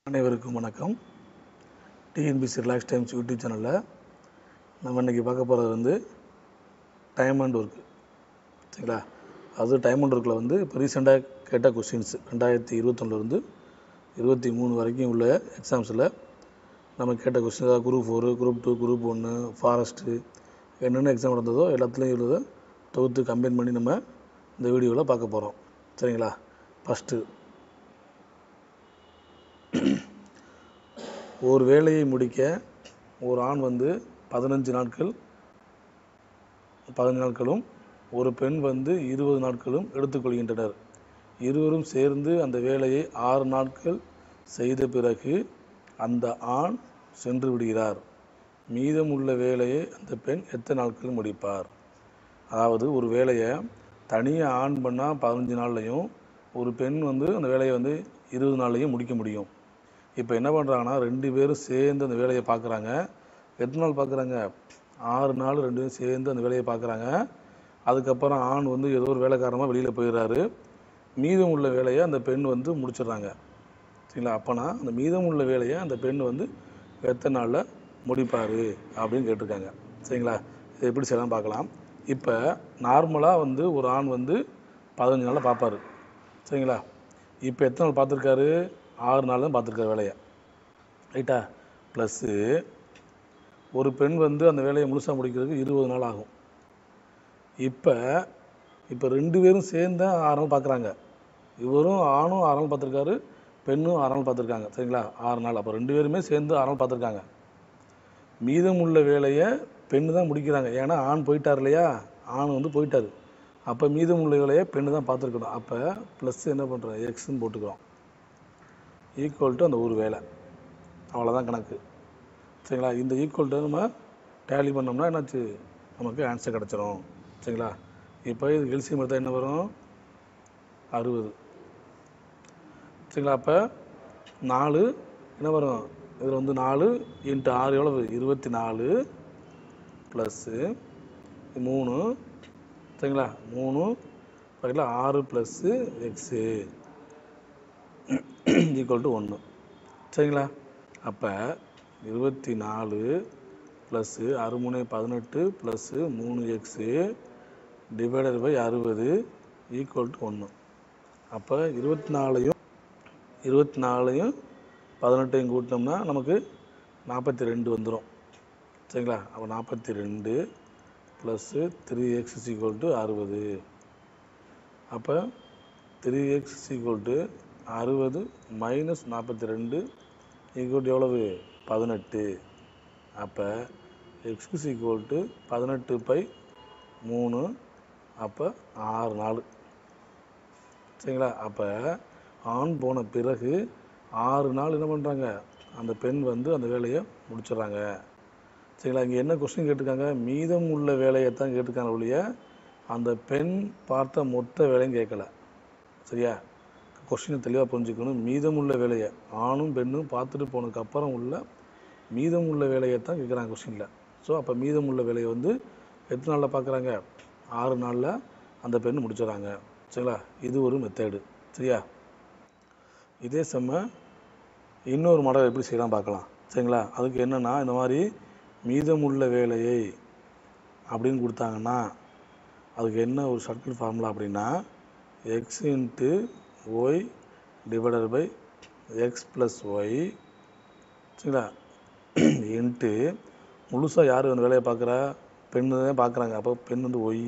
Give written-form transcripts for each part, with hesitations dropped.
அனைவருக்கும் வணக்கம். TNPSC relax times YouTube சேனலில் நம்ம இன்றைக்கி பார்க்க போகிறது வந்து டைம் அண்ட் ஒர்க். சரிங்களா? அது டைம் அண்ட் ஒர்க்கில் வந்து இப்போ ரீசெண்டாக கேட்ட கொஸ்டின்ஸ் 2021 23 வரைக்கும் உள்ள எக்ஸாம்ஸில் நம்ம கேட்ட கொஸ்டின், அதாவது குரூப் 4, குரூப் 2, குரூப் 1, ஃபாரஸ்ட்டு என்னென்ன எக்ஸாம் நடந்ததோ எல்லாத்துலேயும் உள்ளதை தொகுத்து கம்பைன் பண்ணி நம்ம இந்த வீடியோவில் பார்க்க போகிறோம். சரிங்களா? ஃபஸ்ட்டு, ஒரு வேலையை முடிக்க ஒரு ஆண் வந்து 15 நாட்களும் ஒரு பெண் வந்து 20 நாட்களும் எடுத்துக்கொள்கின்றனர். இருவரும் சேர்ந்து அந்த வேலையை 6 நாட்கள் செய்த பிறகு அந்த ஆண் சென்று விடுகிறார். மீதம் உள்ள வேலையை அந்த பெண் எத்தனை நாட்கள் முடிப்பார்? அதாவது ஒரு வேலையை தனியாக ஆண் பண்ணால் 15 நாள்லையும் ஒரு பெண் வந்து அந்த வேலையை வந்து 20 நாள்லையும் முடிக்க முடியும். இப்போ என்ன பண்ணுறாங்கன்னா, 2 பேரும் சேர்ந்து அந்த வேலையை பார்க்குறாங்க. எத்தனை நாள் பார்க்குறாங்க? 6 நாள் 2 பேரும் சேர்ந்து அந்த வேலையை பார்க்குறாங்க. அதுக்கப்புறம் ஆண் வந்து ஏதோ ஒரு வேலைக்காரமாக வெளியில் போயிடுறாரு. மீதம் உள்ள வேலையை அந்த பெண் வந்து முடிச்சிடுறாங்க. சரிங்களா? அப்போனா அந்த மீதம் உள்ள வேலையை அந்த பெண் வந்து எத்தனை நாளில் முடிப்பார் அப்படின்னு கேட்டிருக்காங்க. சரிங்களா? இது எப்படி செய்யலாம் பார்க்கலாம். இப்போ நார்மலாக வந்து ஒரு ஆண் வந்து 15 நாளில் பார்ப்பார். சரிங்களா? இப்போ எத்தனை நாள் பார்த்துருக்காரு? 6 நாள் தான் பார்த்துருக்காரு வேலையை. ரைட்டா? ப்ளஸ்ஸு ஒரு பெண் வந்து அந்த வேலையை முழுசாக முடிக்கிறதுக்கு 20 நாள் ஆகும். இப்போ 2 பேரும் சேர்ந்து 6 நாள் பார்க்குறாங்க. இவரும் ஆணும் 6 நாள் பார்த்துருக்காரு, பெண்ணும் 6 நாள் பார்த்துருக்காங்க. சரிங்களா? 6 நாள். அப்போ 2 பேருமே சேர்ந்து 6 நாள் பார்த்துருக்காங்க. மீதம் உள்ள வேலையை பெண்ணு தான் முடிக்கிறாங்க. ஏன்னா ஆண் போயிட்டார் இல்லையா? ஆண் வந்து போயிட்டார். அப்போ மீதம் உள்ள வேலையை பெண்ணு தான் பார்த்துருக்கணும். அப்போ ப்ளஸ் என்ன பண்ணுறோம்? எக்ஸ்ன்னு போட்டுக்கிறோம். ஈக்குவல் டு அந்த ஒரு வேலை. அவ்வளோதான் கணக்கு. சரிங்களா? இந்த ஈக்குவல் டு நம்ம டேலி பண்ணோம்னா என்னாச்சு? நமக்கு ஆன்சர் கிடச்சிரும். சரிங்களா? இப்போ இது எல்சிஎம் எடுத்தால் என்ன வரும்? 60. சரிங்களா? அப்போ 4 என்ன வரும்? இதில் வந்து 4 × 6 எவ்வளவு? 24 ப்ளஸ்ஸு 3. சரிங்களா? 3 பக்கத்தில் 6 ப்ளஸ்ஸு எக்ஸு ஈக்குவல் டு 1. சரிங்களா? அப்போ 24 plus 6 3 18 plus 3x divided by 60 equal to 1. அப்போ 24யும் 18யும் கூட்டினோம்னா நமக்கு 42 வந்துடும். சரிங்களா? அப்போ 42 ப்ளஸ்ஸு 3x ஈக்குவல் டு 60. அப்போ 3x equal to 60 minus 42 equal to எவ்வளவு? 18. அப்போ எக்ஸ் ஈக்குவல் டு 18/3. அப்போ 6 நாள். சரிங்களா? அப்போ ஆண் போன பிறகு 6 நாள் என்ன பண்ணுறாங்க? அந்த பெண் வந்து அந்த வேலையை முடிச்சிடுறாங்க. சரிங்களா? இங்கே என்ன கொஸ்டின் கேட்டிருக்காங்க? மீதம் உள்ள வேலையை தான் கேட்டிருக்காங்க ஒழிய அந்த பெண் பார்த்த மொத்த வேலையும் கேட்கல. சரியா? கொஸ்டினை தெளிவாக புரிஞ்சுக்கணும். மீதமுள்ள வேலையை ஆணும் பெண்ணும் பார்த்துட்டு போனதுக்கப்புறம் உள்ள மீதமுள்ள வேலையை தான் கேட்குறாங்க கொஸ்டினில். ஸோ அப்போ மீதமுள்ள வேலையை வந்து எத்தனை நாளில் பார்க்குறாங்க? 6 நாளில் அந்த பெண் முடிச்சிடறாங்க. சரிங்களா? இது ஒரு மெத்தேடு. சரியா? இதே இன்னொரு மாடல் எப்படி செய்யலாம் பார்க்கலாம். சரிங்களா? அதுக்கு என்னென்னா, இந்த மாதிரி மீதமுள்ள வேலையை அப்படின்னு கொடுத்தாங்கன்னா அதுக்கு என்ன ஒரு ஷார்ட்கட் ஃபார்முலா அப்படின்னா, X into Y divided by X plus Y. சரிங்களா? இன்ட்டு முழுசாக யார் அந்த வேலையை பார்க்குறா? பெண்ணு தான் பார்க்குறாங்க. அப்போ பெண் வந்து ஒய்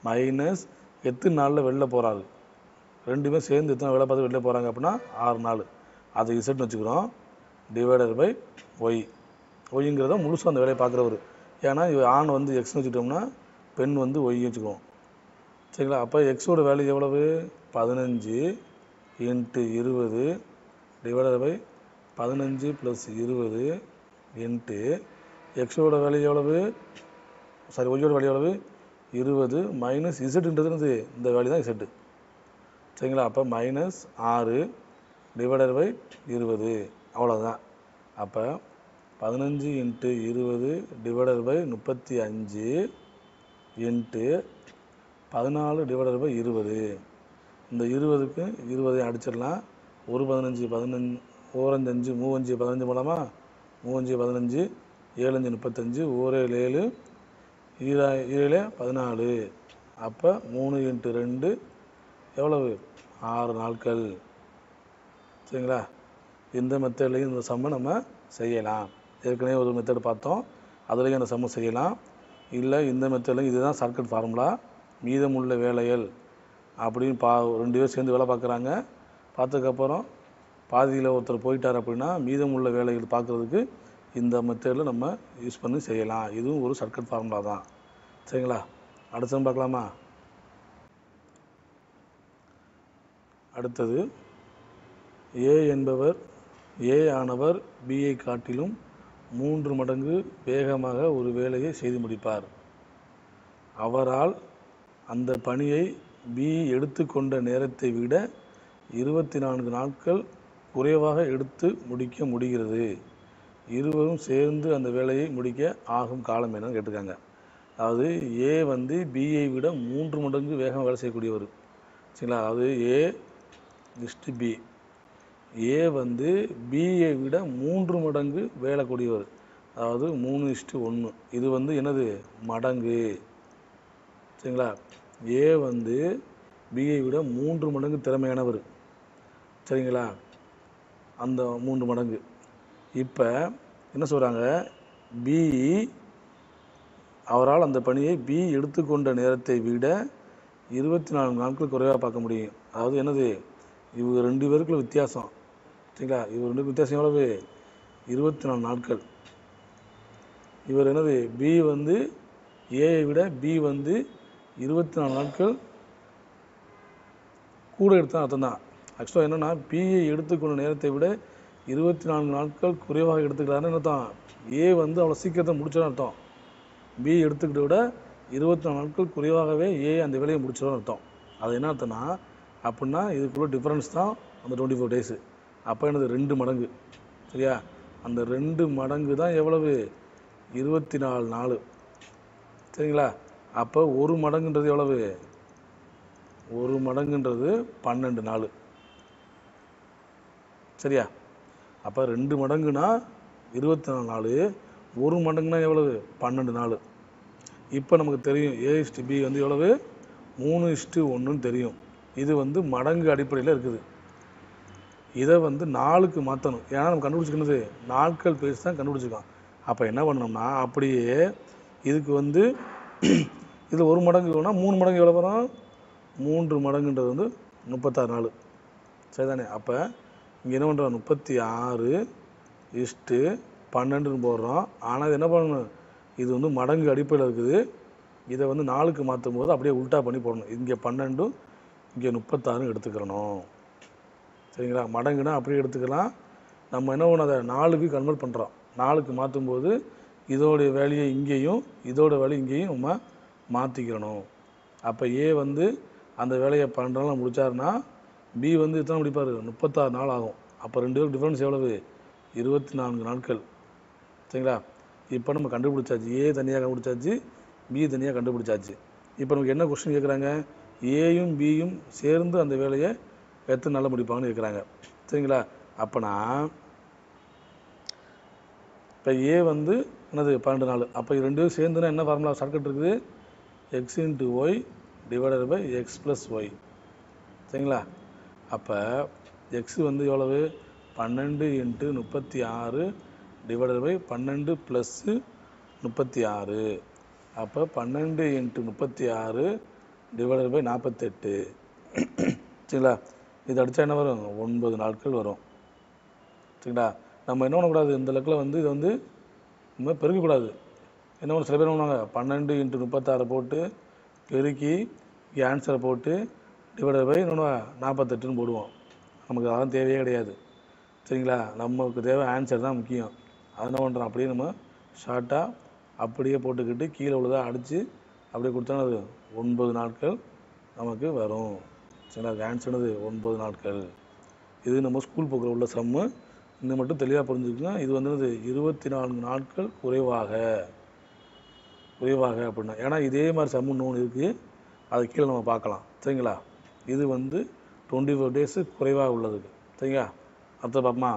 மைனஸ் எத்தனை நாளில் வெளில போகிறாரு? 2 பேரும் சேர்ந்து எத்தனை வேலை பார்த்து வெளில போகிறாங்க அப்படின்னா 6 நாள். அதை இசட்னு வச்சுக்கிறோம். Divided by Y. ஒய்ங்கிறத முழுசாக அந்த வேலையை பார்க்குறவர். ஏன்னா ஆண் வந்து எக்ஸ்னு வச்சுக்கிட்டோம்னா பெண் வந்து ஒய் வச்சுக்குவோம். சரிங்களா? அப்போ எக்ஸோட வேல்யூ எவ்வளவு? 15 × 20 டிவைடட் பை 15 + 20 இன்ட்டு எக்ஸோட வேல்யூ எவ்வளவு? ஒய்யோட வேல்யூ எவ்வளவு? 20 மைனஸ் இசட்ன்றது இந்த வேல்யூ தான் இசட்டு. சரிங்களா? அப்போ -6 டிவைடட் பை 20. அவ்வளோதான். அப்போ 15 × 20 divided by 35 into 14 divided by 20. இந்த 20க்கு 20 அடிச்சிடலாம். 1 15 ஓரஞ்சு 5 மூவஞ்சு 15 போலாமா? மூவஞ்சு 15, 7 35, ஓரேழு 7, ஈரேழு 14. அப்போ 3 × 2 எவ்வளவு? 6 நாட்கள். சரிங்களா? இந்த மெத்தட்லையும் இந்த சம்மை நம்ம செய்யலாம். ஏற்கனவே ஒரு மெத்தட் பார்த்தோம், அதுலேயும் அந்த சம்மை செய்யலாம். இல்லை இந்த மெத்தட்லையும் இதுதான் ஷார்ட்கட் ஃபார்முலா. மீதமுள்ள வேலைகள் அப்படின்னு 2 பேர் சேர்ந்து வேலை பார்க்குறாங்க. பார்த்ததுக்கப்புறம் பாதியில் ஒருத்தர் போயிட்டார் அப்படின்னா மீதமுள்ள வேலைகள் பார்க்குறதுக்கு இந்த மெத்தடில் நம்ம யூஸ் பண்ணி செய்யலாம். இதுவும் ஒரு ஷார்ட்கட் ஃபார்முலா தான். சரிங்களா? அடுத்த பார்க்கலாமா? அடுத்தது, ஏ என்பவர் ஏ ஆனவர் பியை காட்டிலும் 3 மடங்கு வேகமாக ஒரு வேலையை செய்து முடிப்பார். அவரால் அந்த பணியை பி எடுத்துக்கொண்ட நேரத்தை விட 24 நாட்கள் குறைவாக எடுத்து முடிக்க முடிகிறது. இருவரும் சேர்ந்து அந்த வேலையை முடிக்க ஆகும் காலம் என்னன்னு கேட்டிருக்காங்க. அதாவது ஏ வந்து பியை விட 3 மடங்கு வேகமாக வேலை செய்யக்கூடியவர். சரிங்களா? அதாவது ஏ இஸ்டு பி. ஏ வந்து பியை விட 3 மடங்கு வேலைக்கூடியவர். அதாவது 3:1. இது வந்து என்னது? மடங்கு. சரிங்களா? ஏ வந்து பியை விட 3 மடங்கு திறமையானவர். சரிங்களா? அந்த 3 மடங்கு. இப்போ என்ன சொல்கிறாங்க? பி அவரால் அந்த பணியை பி எடுத்துக்கொண்ட நேரத்தை விட 24 நாட்கள் குறைவாக பார்க்க முடியும். அதாவது என்னது? இவங்க 2 பேருக்குள்ள வித்தியாசம். சரிங்களா? இவர் 2 வித்தியாசம் எவ்வளவு? 24 நாட்கள். இவர் என்னது? பி வந்து ஏயை விட பி வந்து 24 நாட்கள் கூட எடுத்தான் அர்த்தம் தான். ஆக்சுவலாக என்னென்னா, பியை எடுத்துக்கொண்ட நேரத்தை விட 24 நாட்கள் குறைவாக எடுத்துக்கிறாருன்னு அர்த்தம். ஏ வந்து அவ்வளோ சீக்கிரத்தை முடிச்சிடும் அர்த்தம். பி எடுத்துக்கிட்ட விட 24 நாட்கள் குறைவாகவே ஏ அந்த வேலையை முடிச்சிடும் அர்த்தம். அது என்ன அர்த்தம்னா, அப்படின்னா இதுக்குள்ள டிஃப்ரென்ஸ் தான் அந்த 24 டேஸு. அப்போ என்னது? 2 மடங்கு. சரியா? அந்த 2 மடங்கு தான் எவ்வளவு? 24 நாள். சரிங்களா? அப்போ 1 மடங்குன்றது எவ்வளவு? 1 மடங்குன்றது 12 நாள். சரியா? அப்போ 2 மடங்குனா 24 நாள், 1 மடங்குனா எவ்வளவு? 12 நாள். இப்போ நமக்கு தெரியும் A/B வந்து எவ்வளவு? 3:1 தெரியும். இது வந்து மடங்கு அடிப்படையில் இருக்குது. இதை வந்து நாளுக்கு மாற்றணும். ஏன்னா நம்ம கண்டுபிடிச்சிக்கிறது நாட்கள் பேசி தான் கண்டுபிடிச்சிக்கலாம். அப்போ என்ன பண்ணோம்னா, அப்படியே இதுக்கு வந்து இதில் 1 மடங்கு வேணும்னா 3 மடங்கு எவ்வளோ வரும்? 3 மடங்குன்றது வந்து 36 நாள். சரிதானே? அப்போ இங்கே என்ன பண்ணுறோம்? 36:12 போடுறோம். ஆனால் இது என்ன பண்ணணும்? இது வந்து மடங்கு அடிப்படையில் இருக்குது. இதை வந்து நாளுக்கு மாற்றும் போது அப்படியே உல்ட்டா பண்ணி போடணும். இங்கே 12, இங்கே 36 எடுத்துக்கிறணும். சரிங்களா? மடங்குனா அப்படியே எடுத்துக்கலாம். நம்ம என்ன பண்ணணும்? அதை நாளுக்கு கன்வெர்ட் பண்ணுறோம். நாளுக்கு மாற்றும் போது இதோடைய வேலையை இங்கேயும் இதோட வேலையை இங்கேயும் நம்ம மாற்றிக்கிறணும். அப்போ ஏ வந்து அந்த வேலையை 12 நாள் முடித்தாருன்னா பி வந்து எத்தனை முடிப்பார்? 36 நாள் ஆகும். அப்போ 2 பேருக்கு டிஃப்ரென்ஸ் எவ்வளவு? 24 நாட்கள். சரிங்களா? இப்போ நம்ம கண்டுபிடிச்சாச்சு. ஏ தனியாக கண்டுபிடிச்சாச்சு, பி தனியாக கண்டுபிடிச்சாச்சு. இப்போ நமக்கு என்ன கொஸ்டின் கேட்குறாங்க? ஏயும் பியும் சேர்ந்து அந்த வேலையை எத்தனை நாளில் முடிப்பாங்கன்னு கேட்குறாங்க. சரிங்களா? அப்போனா இப்போ ஏ வந்து என்னது? 12 நாள். அப்போ 2 பேரும் சேர்ந்துன்னா என்ன ஃபார்முலா ஷார்ட்கட் இருக்குது? x × y / x + y. சரிங்களா? அப்போ எக்ஸ் வந்து எவ்வளவு? 12 × 36 / 12 + 36. அப்போ 12 × 36 / 48. சரிங்களா? இது அடித்தா என்ன வரும்? 9 நாட்கள் வரும். சரிங்களா? நம்ம என்ன பண்ணக்கூடாது? இந்த லெக்கில் வந்து இதை வந்து நம்ம பெருக்கக்கூடாது. என்ன பண்ண சில பேர் என்ன பண்ணுவாங்க? 12 × 36 போட்டு பெருக்கி ஆன்சரை போட்டு / இன்னொன்று 48ன்னு போடுவோம். நமக்கு அதெல்லாம் தேவையே கிடையாது. சரிங்களா? நமக்கு தேவை ஆன்சர் தான் முக்கியம். அது என்ன பண்ணுறோம்? அப்படியே நம்ம ஷார்ட்டாக அப்படியே போட்டுக்கிட்டு கீழே உள்ளதாக அடித்து அப்படியே கொடுத்தோன்னா அது 9 நாட்கள் நமக்கு வரும். சரிங்களா? அதுக்கு ஆன்சர்னது 9 நாட்கள். இது நம்ம ஸ்கூல் புக்கில் உள்ள சம்மு. இன்னும் மட்டும் தெளிவாக புரிஞ்சுக்கோங்க. இது வந்து 24 நாட்கள் குறைவாக அப்படின்னா, ஏன்னா இதே மாதிரி சம்மு இன்னொன்று இருக்குது, அது கீழே நம்ம பார்க்கலாம். சரிங்களா? இது வந்து 24 டேஸு குறைவாக உள்ளதுக்கு. சரிங்களா? அடுத்த பார்ப்போமா?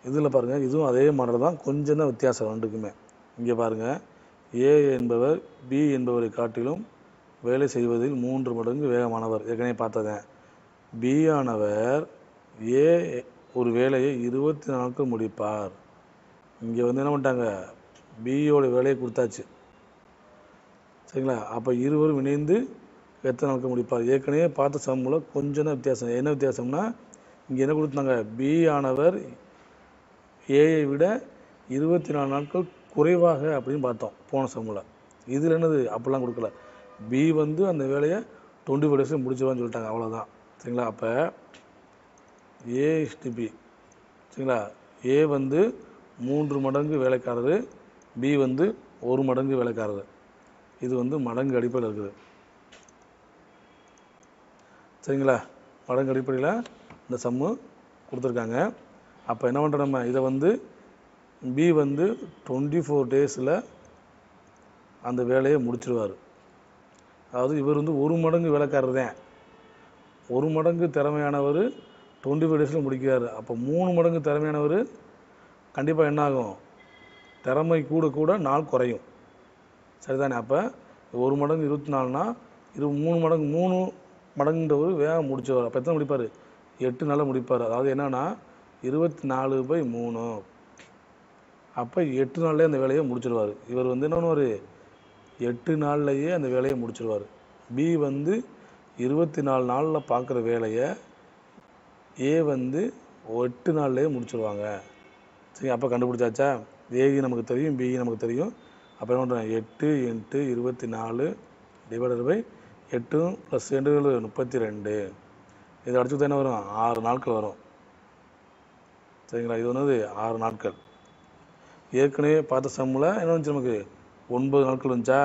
இதில் பாருங்கள், இதுவும் அதே மாடல் தான், கொஞ்சம் தான் வித்தியாசம் ரெண்டுக்குமே. இங்கே பாருங்கள், ஏ என்பவர் பி என்பவரை காட்டிலும் வேலை செய்வதில் 3 மடங்கு வேகமானவர். ஏற்கனவே பார்த்ததேன். பி ஆனவர் ஏ ஒரு வேலையை 24 நாட்கள் முடிப்பார். இங்கே வந்து என்ன பண்ணிட்டாங்க, பியோட வேலையை கொடுத்தாச்சு. சரிங்களா? அப்போ இருவரும் இணைந்து எத்தனை நாட்கள் முடிப்பார்? ஏற்கனவே பார்த்த சம்மில் கொஞ்சம் தான் வித்தியாசம். என்ன வித்தியாசம்னா, இங்கே என்ன கொடுத்தாங்க, பி ஆனவர் ஏயை விட 24 நாட்கள் குறைவாக அப்படின்னு பார்த்தோம் போன சம்மில். இதில் என்னது அப்படிலாம் கொடுக்கல. பி வந்து அந்த வேலையை 25 டேஸில் முடிச்சிருவான்னு சொல்லிட்டாங்க, அவ்வளோதான். சரிங்களா? அப்போ ஏ இஸ்டு பி. சரிங்களா? ஏ வந்து 3 மடங்கு வேலைக்காரரு, பி வந்து 1 மடங்கு வேலைக்காரரு. இது வந்து மடங்கு அடிப்படையில் இருக்குது. சரிங்களா? மடங்கு அடிப்படையில் இந்த சம்மு கொடுத்துருக்காங்க. அப்போ என்ன பண்ணுறோம், நம்ம இதை வந்து பி வந்து 24 டேஸில் அந்த வேலையை முடிச்சிருவார். அதாவது இவர் வந்து 1 மடங்கு வேலைக்காரர் தான். 1 மடங்கு திறமையானவர் 25 டேஸில் முடிக்கிறார். அப்போ 3 மடங்கு திறமையானவர் கண்டிப்பாக என்ன ஆகும், திறமை கூட கூட நாள் குறையும். சரிதானே? அப்போ 1 மடங்கு 24னா 3 மடங்குன்றவர் வேகம் முடிச்சவர். அப்போ எத்தனை முடிப்பார், 8 நாளில் முடிப்பார். அதாவது என்னன்னா 24/3. அப்போ 8 நாள்லேயே அந்த வேலையை முடிச்சிடுவார். இவர் வந்து என்ன பண்ணுவார், 8 நாள்லையே அந்த வேலையை முடிச்சிடுவார். பி வந்து 24 நாளில் பார்க்குற வேலையை ஏ வந்து 8 நாள்லேயே முடிச்சிடுவாங்க. சரி, அப்போ கண்டுபிடிச்சாச்சா? ஏ நமக்கு தெரியும், பி நமக்கு தெரியும். அப்போ என்ன பண்ணுறேன், 8 × 24 ÷ 8 + 2 32. இதை அடிச்சு என்ன வரும், 6 நாட்கள் வரும். சரிங்களா? இது வந்து 6 நாட்கள். ஏற்கனவே பார்த்த சம்மில் என்ன வந்துச்சு, நமக்கு 9 நாட்கள் வந்துச்சா?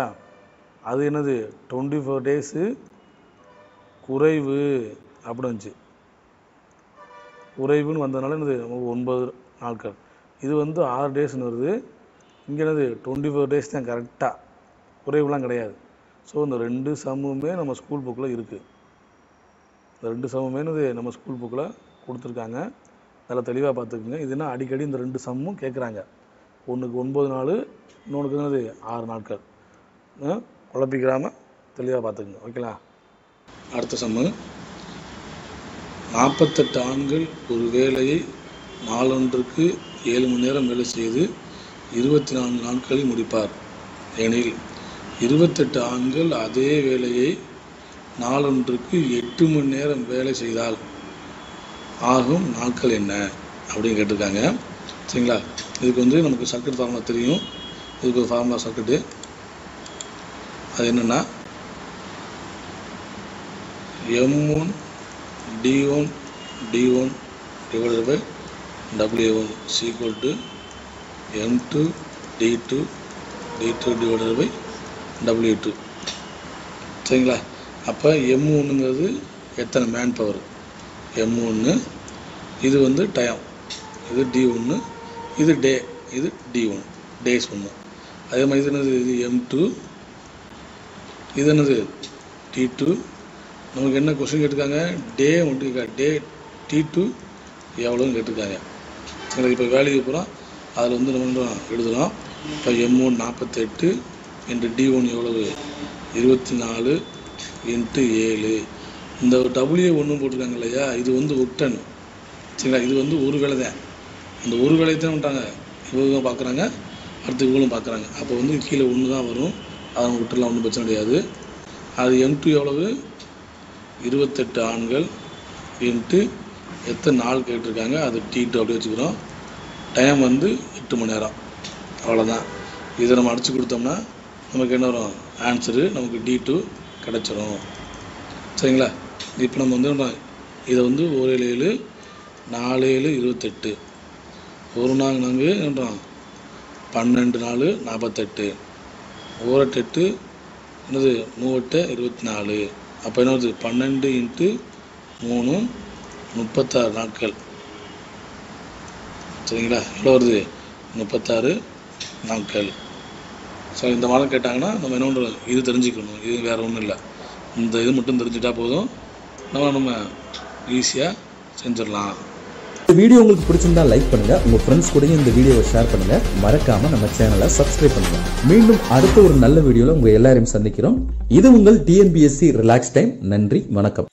அது என்னது 24 டேஸு குறைவு அப்படின்னு வந்துச்சு. குறைவுன்னு வந்ததுனால என்னது 9 நாட்கள். இது வந்து 6 டேஸ்ன்னு வருது. இங்கே என்னது 24 டேஸ் தான் கரெக்டாக, குறைவுலாம் கிடையாது. ஸோ இந்த 2 சம்முமே நம்ம ஸ்கூல் புக்கில் இருக்குது. இந்த 2 சம்முமே என்னது நம்ம ஸ்கூல் புக்கில் கொடுத்துருக்காங்க. நல்லா தெளிவாக பார்த்துக்குங்க. இதுனா அடிக்கடி இந்த 2 சம்மும் கேட்குறாங்க. ஒன்றுக்கு 9 நாள், இன்னொன்றுக்கு என்னது 6 நாட்கள். குழப்பிக்கிறாமல் தெளிவாக பார்த்துக்குங்க. ஓகேங்களா? அடுத்த சம்மு, 48 ஆண்கள் ஒரு வேலையை நாளொன்றுக்கு 7 மணி நேரம் வேலை செய்து 24 நாட்களில் முடிப்பார் எனில் 28 ஆண்கள் அதே வேலையை நாளொன்றுக்கு 8 மணி நேரம் வேலை செய்தால் ஆகும் நாட்கள் என்ன அப்படின்னு கேட்டிருக்காங்க. சரிங்களா? இதுக்கு வந்து நமக்கு சர்க்கிட் ஃபார்முலா தெரியும். இதுக்கு ஒரு ஃபார்முலா சர்க்கிட்டு. அது என்னென்னா, M1 D1 / W1 = M2 D2 / W2. சரிங்களா? அப்போ M1ங்கிறது எத்தனை மேன் பவர், M1. இது வந்து டைம், இது D1. இது டே, இது D1, டேஸ் 1. அதே மாதிரி இது என்னது, இது M2. இது என்னது T2. நமக்கு என்ன கொஸ்டின் கேட்டிருக்காங்க, டே ஒன்று, டே T2 எவ்வளோன்னு கேட்டிருக்காங்க. சரிங்களா? இப்போ வேல்யூ பூரா அதில் வந்து நம்ம எழுதலாம். இப்போ M1 48 × D1 எவ்வளவு, 24 × 7. இந்த W1 போட்டிருக்காங்க இல்லையா, இது வந்து ஒக்டன். சரிங்களா? இது வந்து ஒரு வேலை தான். அந்த ஒரு வேலையை தான் விட்டாங்க, இவங்க பார்க்குறாங்க, அடுத்து இவங்களும் பார்க்குறாங்க. அப்போ வந்து கீழே 1 தான் வரும். அதை விட்டுலாம், ஒன்றும் பிரச்சனை கிடையாது. அது M2 எவ்வளவு, 28 ஆண்கள் × எத்தனை நாள் கேட்டிருக்காங்க, அது T2 அப்படி வச்சுக்கிறோம். டைம் வந்து 8 மணி நேரம். அவ்வளோதான். இதை நம்ம அடித்து கொடுத்தோம்னா நமக்கு என்ன வரும், ஆன்சரு நமக்கு D2 கிடச்சிரும். சரிங்களா? இப்போ நம்ம வந்து இதை வந்து 1 7 4 7 28, 1 நாள் நாங்கள் என்னன்றோம் 12 நாள் 48, 1 8 என்னது 3 24. அப்போ என்ன வருது, 12 × 3 36 நாட்கள். சரிங்களா? எவ்வளோ வருது, 36 நாட்கள். ஸோ இந்த மாதிரி கேட்டாங்கன்னா நம்ம என்ன பண்ணுறோம், இது தெரிஞ்சுக்கணும். இது வேறு ஒன்றும் இல்லை. இந்த இது மட்டும் தெரிஞ்சுட்டா போதும், நம்ம ஈஸியாக செஞ்சிடலாம். இந்த வீடியோ உங்களுக்கு பிடிச்சிருந்தா லைக் பண்ணுங்க, உங்க ஃப்ரெண்ட்ஸ் கூட இந்த வீடியோவை ஷேர் பண்ணுங்க, மறக்காம நம்ம சேனலை சப்ஸ்கிரைப் பண்ணுங்க. மீண்டும் அடுத்த ஒரு நல்ல வீடியோல உங்க எல்லாரையும் சந்திக்கிறோம். இது உங்கள் டிஎன்பிஎஸ்சி ரிலாக்ஸ் டைம். நன்றி, வணக்கம்.